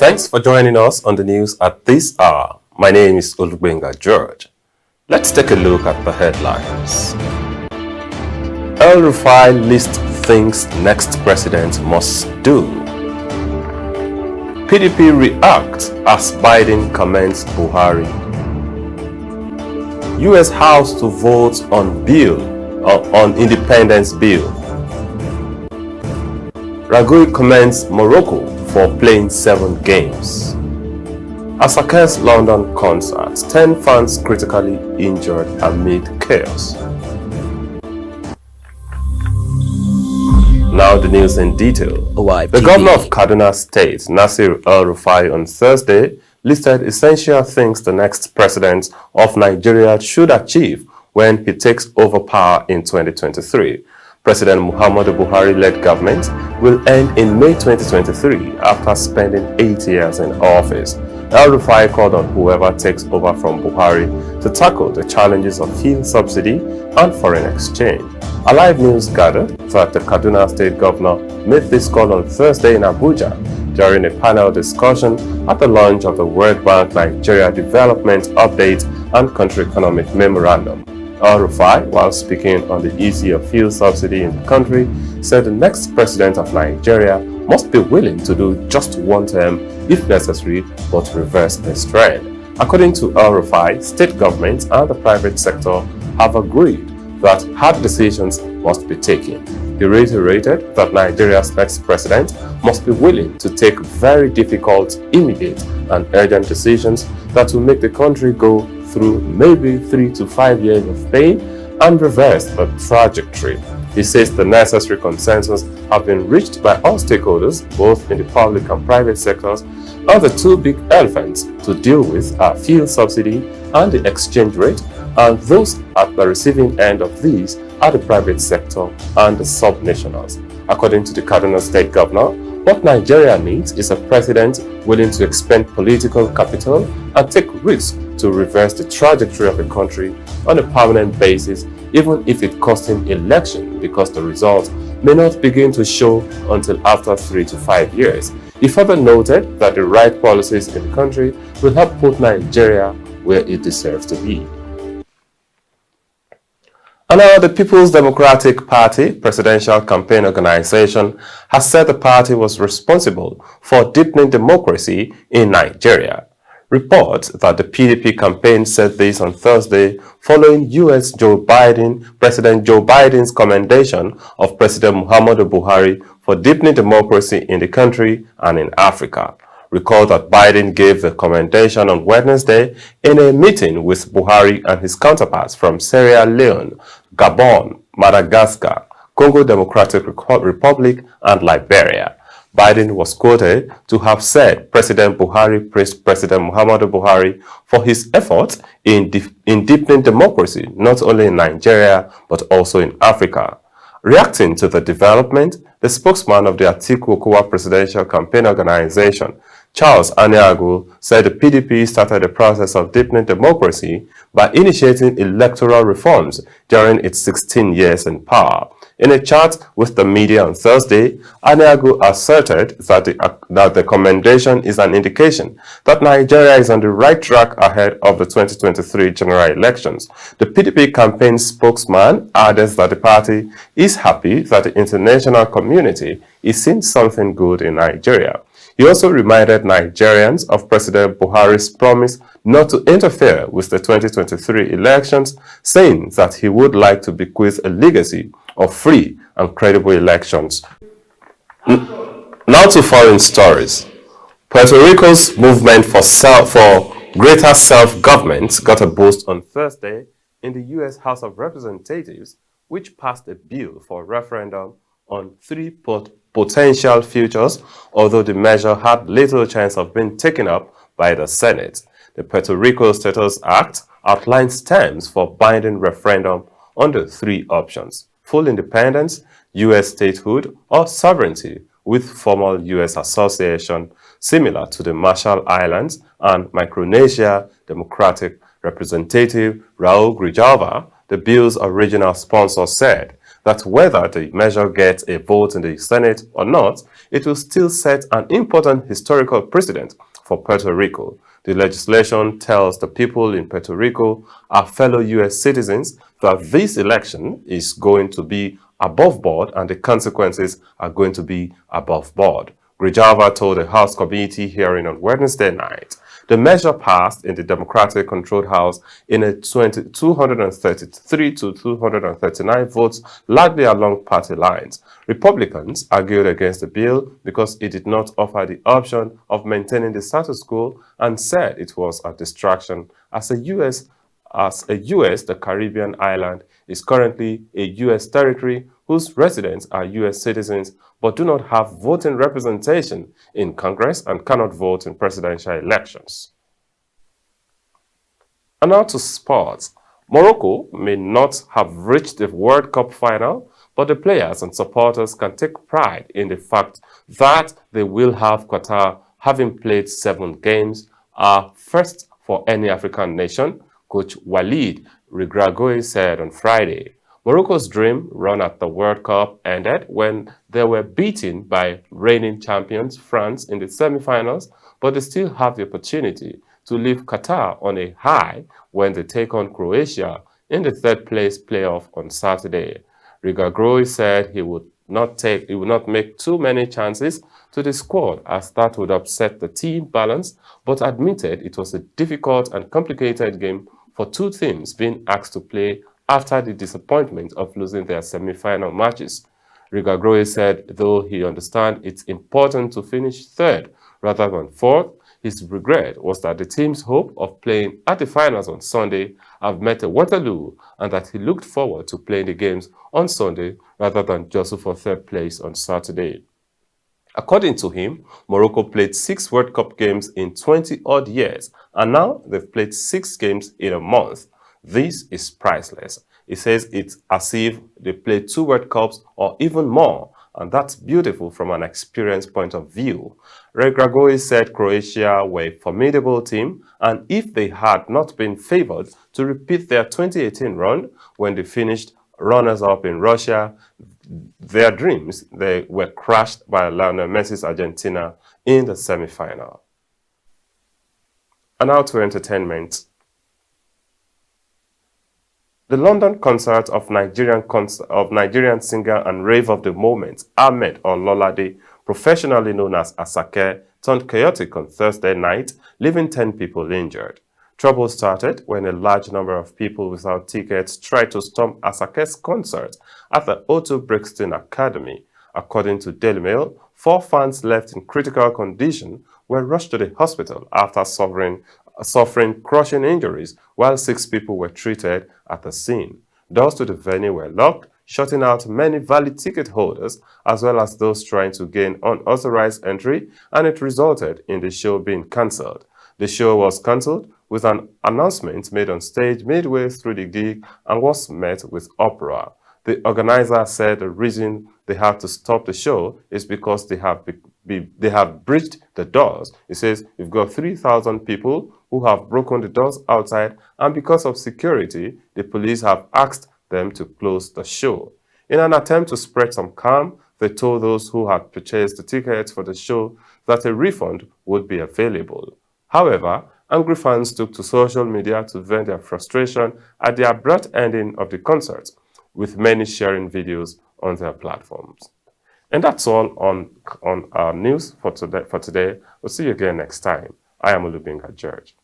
Thanks for joining us on the news at this hour. My name is Olubenga George. Let's take a look at the headlines. El-Rufai lists things next president must do. PDP reacts as Biden commends Buhari. U.S. House to vote on independence bill. Ragoui commends Morocco for playing 7 games. Asaka's London concert, 10 fans critically injured amid chaos. Now the news in detail. The governor of Kaduna State, Nasir El-Rufai, on Thursday listed essential things the next president of Nigeria should achieve when he takes over power in 2023. President Muhammadu Buhari-led government will end in May 2023 after spending 8 years in office. El-Rufai called on whoever takes over from Buhari to tackle the challenges of fuel subsidy and foreign exchange. Alive News gathered that the Kaduna State Governor made this call on Thursday in Abuja during a panel discussion at the launch of the World Bank Nigeria Development Update and Country Economic Memorandum. El-Rufai, while speaking on the issue of fuel subsidy in the country, said the next president of Nigeria must be willing to do just one term if necessary, but reverse this trend. According to El-Rufai, state governments and the private sector have agreed that hard decisions must be taken. He reiterated that Nigeria's next president must be willing to take very difficult, immediate, and urgent decisions that will make the country go through maybe 3 to 5 years of pain and reverse the trajectory. He says the necessary consensus have been reached by all stakeholders, both in the public and private sectors, and the 2 big elephants to deal with are fuel subsidy and the exchange rate, and those at the receiving end of these are the private sector and the sub-nationals. According to the Kaduna State Governor, what Nigeria needs is a president willing to expend political capital and take risks to reverse the trajectory of the country on a permanent basis, even if it costs him election, because the results may not begin to show until after 3 to 5 years. He further noted that the right policies in the country will help put Nigeria where it deserves to be. And now the People's Democratic Party presidential campaign organization has said the party was responsible for deepening democracy in Nigeria. Reports that the PDP campaign said this on Thursday following President Joe Biden's commendation of President Muhammadu Buhari for deepening democracy in the country and in Africa. Recall that Biden gave the commendation on Wednesday in a meeting with Buhari and his counterparts from Sierra Leone, Gabon, Madagascar, Congo Democratic Republic, and Liberia. Biden was quoted to have said President Buhari praised President Muhammadu Buhari for his efforts in deepening democracy, not only in Nigeria, but also in Africa. Reacting to the development, the spokesman of the Atiku Okuwa presidential campaign organization, Charles Aniagu, said the PDP started the process of deepening democracy by initiating electoral reforms during its 16 years in power. In a chat with the media on Thursday, Aniagu asserted that the commendation is an indication that Nigeria is on the right track ahead of the 2023 general elections. The PDP campaign spokesman added that the party is happy that the international community is seeing something good in Nigeria. He also reminded Nigerians of President Buhari's promise not to interfere with the 2023 elections, saying that he would like to bequeath a legacy of free and credible elections. Now to foreign stories. Puerto Rico's movement for greater self-government got a boost on Thursday in the U.S. House of Representatives, which passed a bill for a referendum on 3 potential futures, although the measure had little chance of being taken up by the Senate. The Puerto Rico Status Act outlines terms for binding referendum on the 3 options: full independence, U.S. statehood, or sovereignty with formal U.S. association, similar to the Marshall Islands and Micronesia. Democratic Representative Raul Grijalva, the bill's original sponsor, said that whether the measure gets a vote in the Senate or not, it will still set an important historical precedent for Puerto Rico. The legislation tells the people in Puerto Rico, our fellow U.S. citizens, that this election is going to be above board and the consequences are going to be above board. Grijalva told the House Committee hearing on Wednesday night. The measure passed in the Democratic-controlled House in a 233 to 239 votes, largely along party lines. Republicans argued against the bill because it did not offer the option of maintaining the status quo and said it was a distraction. As a U.S., the Caribbean island is currently a U.S. territory whose residents are U.S. citizens but do not have voting representation in Congress and cannot vote in presidential elections. And now to sports. Morocco may not have reached the World Cup final, but the players and supporters can take pride in the fact that they will have Qatar having played 7 games, first for any African nation, Coach Walid Regragui said on Friday. Morocco's dream run at the World Cup ended when they were beaten by reigning champions France in the semi-finals, but they still have the opportunity to leave Qatar on a high when they take on Croatia in the third-place playoff on Saturday. Regragui said he would not make too many chances to the squad as that would upset the team balance, but admitted it was a difficult and complicated game for 2 teams being asked to play after the disappointment of losing their semi-final matches. Regragui said though he understands it's important to finish 3rd rather than 4th, his regret was that the team's hope of playing at the finals on Sunday have met a Waterloo and that he looked forward to playing the games on Sunday rather than jostle for 3rd place on Saturday. According to him, Morocco played 6 World Cup games in 20-odd years, and now they've played 6 games in a month. This is priceless. He says it's as if they played 2 World Cups or even more, and that's beautiful from an experience point of view. Regragui said Croatia were a formidable team, and if they had not been favored to repeat their 2018 run when they finished runners-up in Russia, their dreams they were crushed by Lionel Messi's Argentina in the semi-final. And now to entertainment. The London concert of Nigerian singer and rave of the moment, Ahmed Ololade, professionally known as Asake, turned chaotic on Thursday night, leaving 10 people injured. Trouble started when a large number of people without tickets tried to storm Asake's concert at the O2 Brixton Academy. According to Daily Mail, 4 fans left in critical condition were rushed to the hospital after suffering crushing injuries, while 6 people were treated at the scene. Doors to the venue were locked, shutting out many valid ticket holders as well as those trying to gain unauthorized entry, and it resulted in the show being cancelled. The show was cancelled with an announcement made on stage midway through the gig and was met with uproar. The organizer said the reason they had to stop the show is because they have breached the doors. He says, "We've got 3,000 people who have broken the doors outside, and because of security, the police have asked them to close the show." In an attempt to spread some calm, they told those who had purchased the tickets for the show that a refund would be available. However, angry fans took to social media to vent their frustration at the abrupt ending of the concert, with many sharing videos on their platforms. And that's all on our news for today. We'll see you again next time. I am Olubinga George.